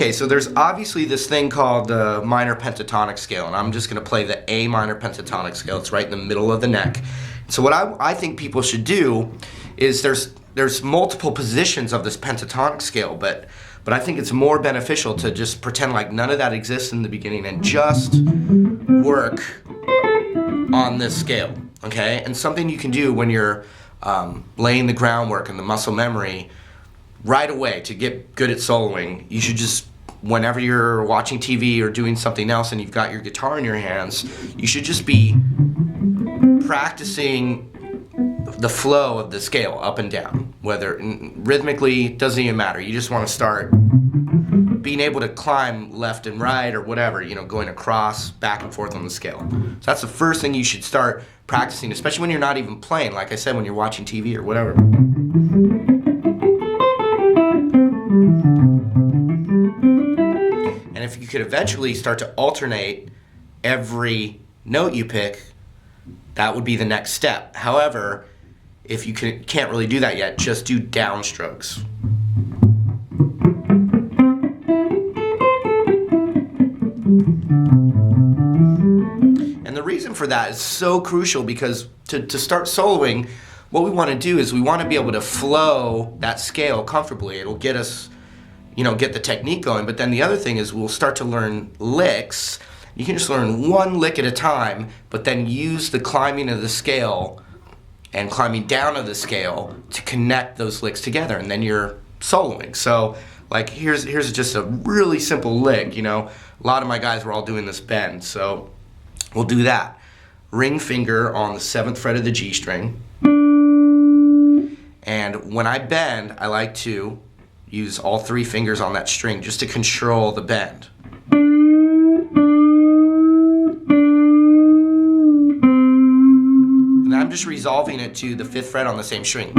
Okay, so there's obviously this thing called the minor pentatonic scale, and I'm just going to play the A minor pentatonic scale. It's right in the middle of the neck. So what I think people should do is there's multiple positions of this pentatonic scale, but I think it's more beneficial to just pretend like none of that exists in the beginning and just work on this scale, okay? And something you can do when you're laying the groundwork and the muscle memory right away to get good at soloing, you should just, whenever you're watching TV or doing something else and you've got your guitar in your hands, you should just be practicing the flow of the scale up and down. Whether rhythmically, doesn't even matter. You just want to start being able to climb left and right or whatever, you know, going across, back and forth on the scale. So that's the first thing you should start practicing, especially when you're not even playing, like I said, when you're watching TV or whatever. And if you could eventually start to alternate every note you pick, that would be the next step. However, if you can't really do that yet, just do downstrokes. And the reason for that is so crucial because to start soloing, what we want to do is we want to be able to flow that scale comfortably. It'll get us, you know, get the technique going. But then the other thing is we'll start to learn licks. You can just learn one lick at a time, but then use the climbing of the scale and climbing down of the scale to connect those licks together, and then you're soloing. So, like, here's just a really simple lick, you know. A lot of my guys were all doing this bend, so we'll do that. Ring finger on the 7th fret of the G string. And when I bend, I like to use all 3 fingers on that string just to control the bend. And I'm just resolving it to the 5th fret on the same string.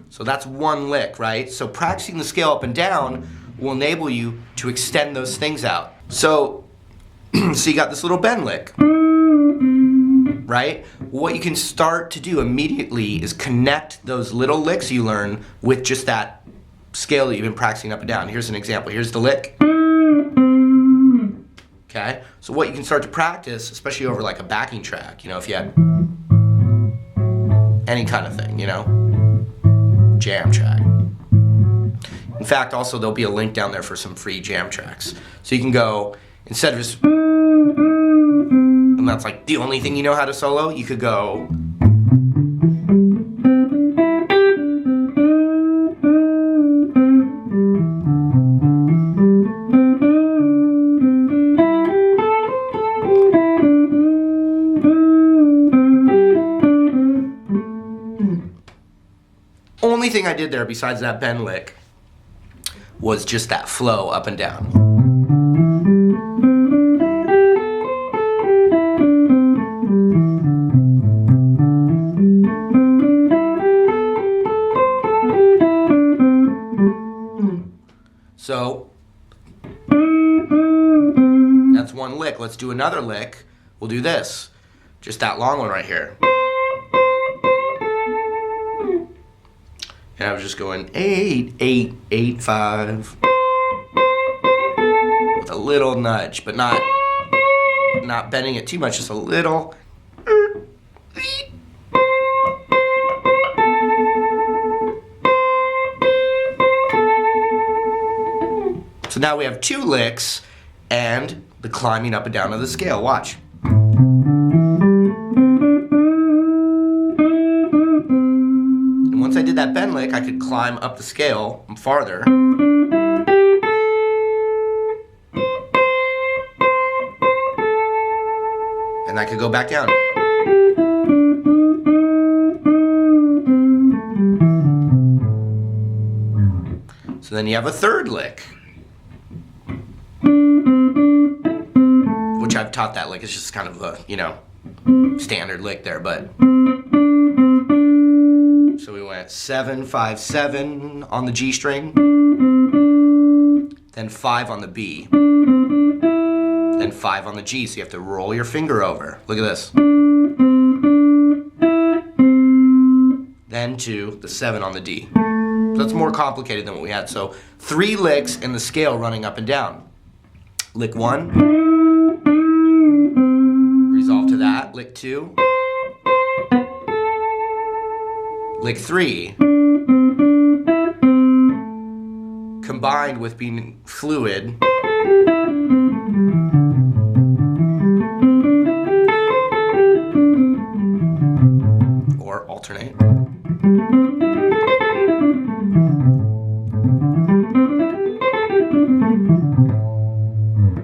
So that's one lick, right? So practicing the scale up and down will enable you to extend those things out. So you got this little bend lick, right? What you can start to do immediately is connect those little licks you learn with just that scale that you've been practicing up and down. Here's an example. Here's the lick. Okay? So what you can start to practice, especially over like a backing track, you know, if you had any kind of thing, you know, jam track. In fact, also there'll be a link down there for some free jam tracks. So you can go, instead of just, and that's like the only thing you know how to solo, you could go. Only thing I did there besides that bend lick was just that flow up and down. So that's one lick. Let's do another lick. We'll do this. Just that long one right here. And I was just going 8, 8, 8, 5 with a little nudge, but not bending it too much, just a little. So now we have 2 licks and the climbing up and down of the scale. Watch. Once I did that bend lick, I could climb up the scale farther. And I could go back down. So then you have a 3rd lick, which I've taught that lick. It's just kind of a, you know, standard lick there, but. So we went 7, 5, 7 on the G string, then 5 on the B, then 5 on the G. So you have to roll your finger over. Look at this. Then to the 7 on the D. So That's more complicated than what we had. So 3 licks and the scale running up and down. Lick 1, resolve to that. Lick 2, lick 3, combined with being fluid. Or alternate.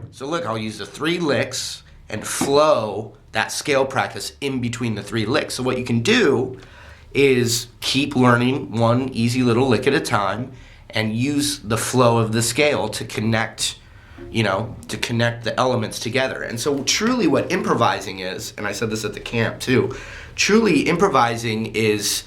So look, I'll use the 3 licks and flow that scale practice in between the 3 licks. So what you can do is keep learning one easy little lick at a time and use the flow of the scale to connect, to connect the elements together. And so truly what improvising is, and I said this at the camp too, truly improvising is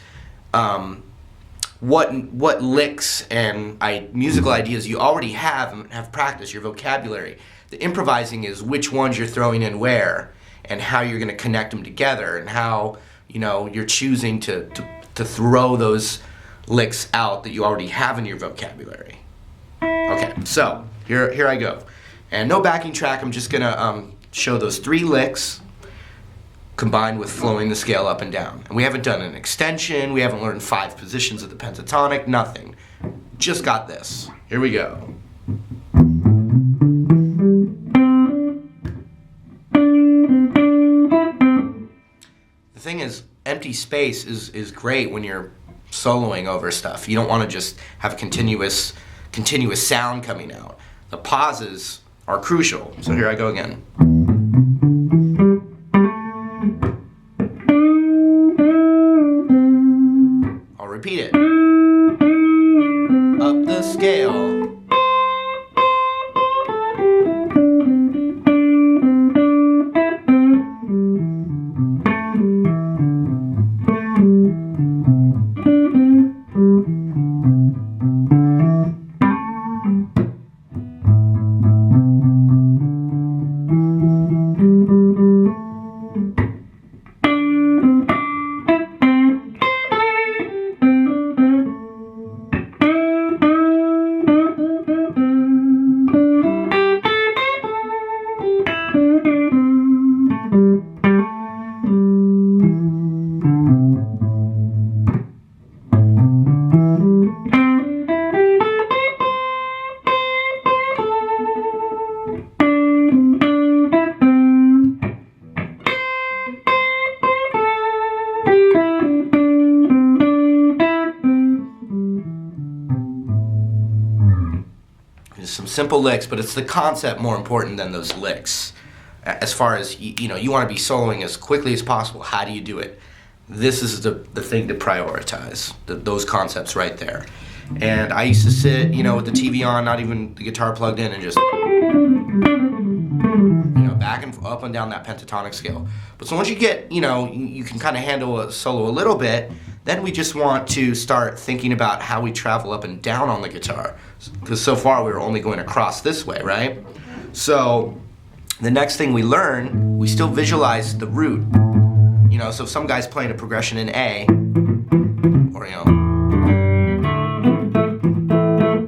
what licks and musical ideas you already have and have practiced, your vocabulary. The improvising is which ones you're throwing in where and how you're going to connect them together and how you're choosing to throw those licks out that you already have in your vocabulary. Okay, so here I go. And no backing track, I'm just going to show those 3 licks combined with flowing the scale up and down. And we haven't done an extension, we haven't learned 5 positions of the pentatonic, nothing. Just got this. Here we go. The thing is, empty space is great when you're soloing over stuff. You don't want to just have continuous sound coming out. The pauses are crucial. So here I go again. I'll repeat it. Up the scale. Some simple licks, but it's the concept more important than those licks. As far as, you want to be soloing as quickly as possible. How do you do it? This is the thing to prioritize, those concepts right there. And I used to sit, with the TV on, not even the guitar plugged in, and just, back and up and down that pentatonic scale. But so once you get, you can kind of handle a solo a little bit, then we just want to start thinking about how we travel up and down on the guitar. Because so far we were only going across this way, right? So the next thing we learn, we still visualize the root. So if some guy's playing a progression in A, or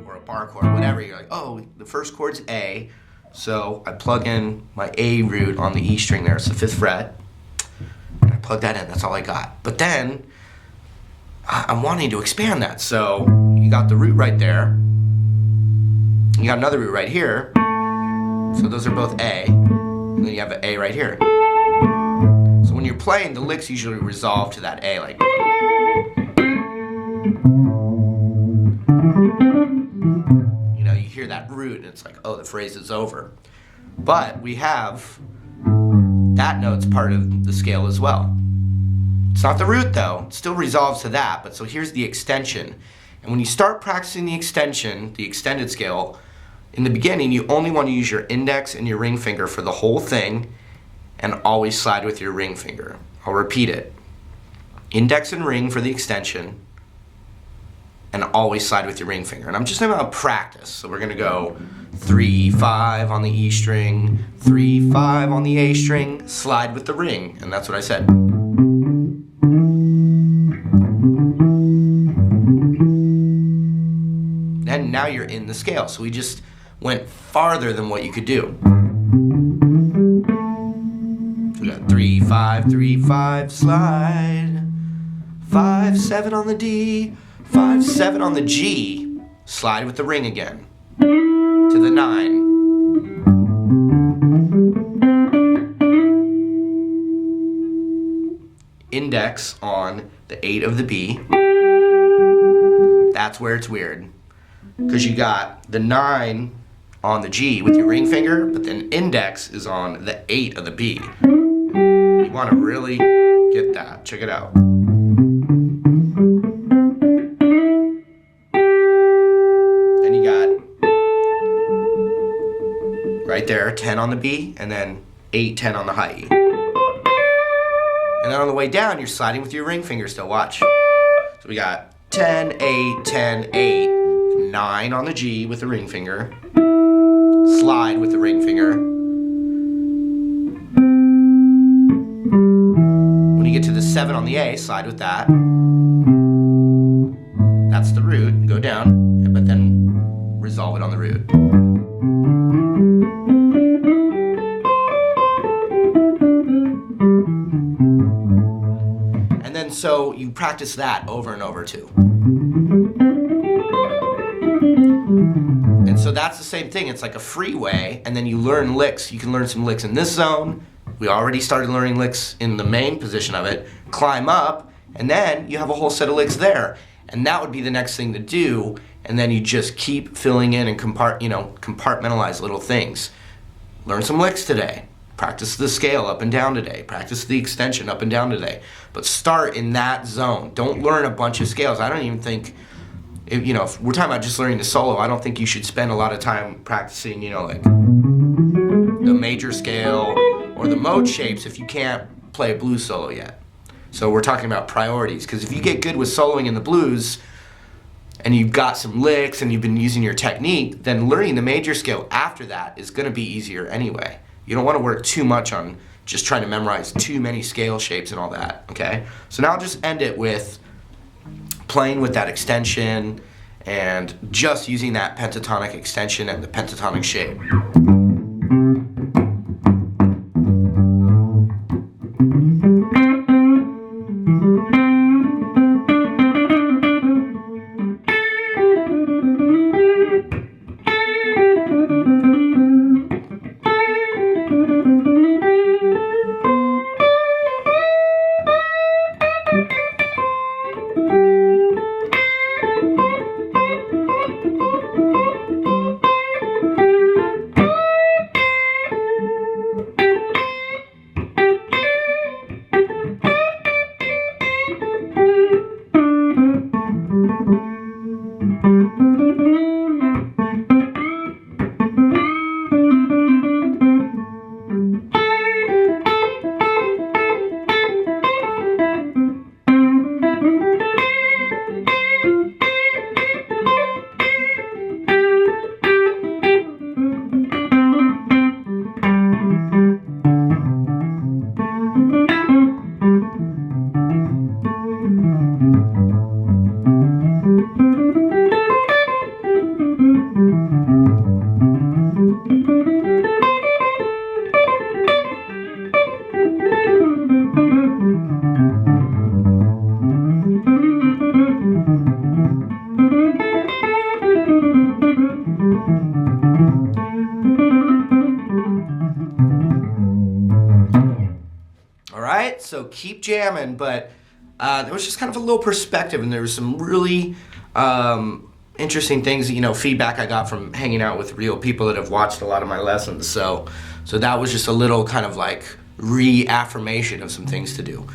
or a bar chord, whatever, you're like, oh, the first chord's A, so I plug in my A root on the E string there, it's the 5th fret, and I plug that in, that's all I got. But then, I'm wanting to expand that, so you got the root right there, you got another root right here, so those are both A, and then you have an A right here. So when you're playing, the licks usually resolve to that A, like. You hear that root, and it's like, oh, the phrase is over. But we have that note's part of the scale as well. It's not the root though, it still resolves to that, but so here's the extension. And when you start practicing the extension, the extended scale, in the beginning you only want to use your index and your ring finger for the whole thing, and always slide with your ring finger. I'll repeat it. Index and ring for the extension, and always slide with your ring finger. And I'm just talking about practice. So we're gonna go 3-5 on the E string, 3-5 on the A string, slide with the ring, and that's what I said. now you're in the scale. So we just went farther than what you could do. So we got 3, 5, 3, 5, slide. 5, 7 on the D, 5, 7 on the G, slide with the ring again. To the 9. Index on the 8 of the B. That's where it's weird. Because you got the 9 on the G with your ring finger, but then index is on the 8 of the B. You want to really get that. Check it out. Then you got right there 10 on the B, and then 8, 10 on the high E. And then on the way down, you're sliding with your ring finger still. Watch. So we got 10, 8, 10, 8, 9 on the G with the ring finger. Slide with the ring finger. When you get to the 7 on the A, slide with that. That's the root. Go down, but then resolve it on the root. And then so you practice that over and over too. And so that's the same thing. It's like a freeway, and then you learn licks. You can learn some licks in this zone. We already started learning licks in the main position of it. Climb up, and then you have a whole set of licks there. And that would be the next thing to do, and then you just keep filling in and compartmentalize little things. Learn some licks today. Practice the scale up and down today. Practice the extension up and down today. But start in that zone. Don't learn a bunch of scales. I don't even think, if we're talking about just learning the solo, I don't think you should spend a lot of time practicing, like the major scale or the mode shapes if you can't play a blues solo yet. So we're talking about priorities, because if you get good with soloing in the blues and you've got some licks and you've been using your technique, then learning the major scale after that is going to be easier anyway. You don't want to work too much on just trying to memorize too many scale shapes and all that, okay? So now I'll just end it with playing with that extension and just using that pentatonic extension and the pentatonic shape. So keep jamming, but there was just kind of a little perspective, and there was some really interesting things, feedback I got from hanging out with real people that have watched a lot of my lessons. So that was just a little kind of like reaffirmation of some things to do.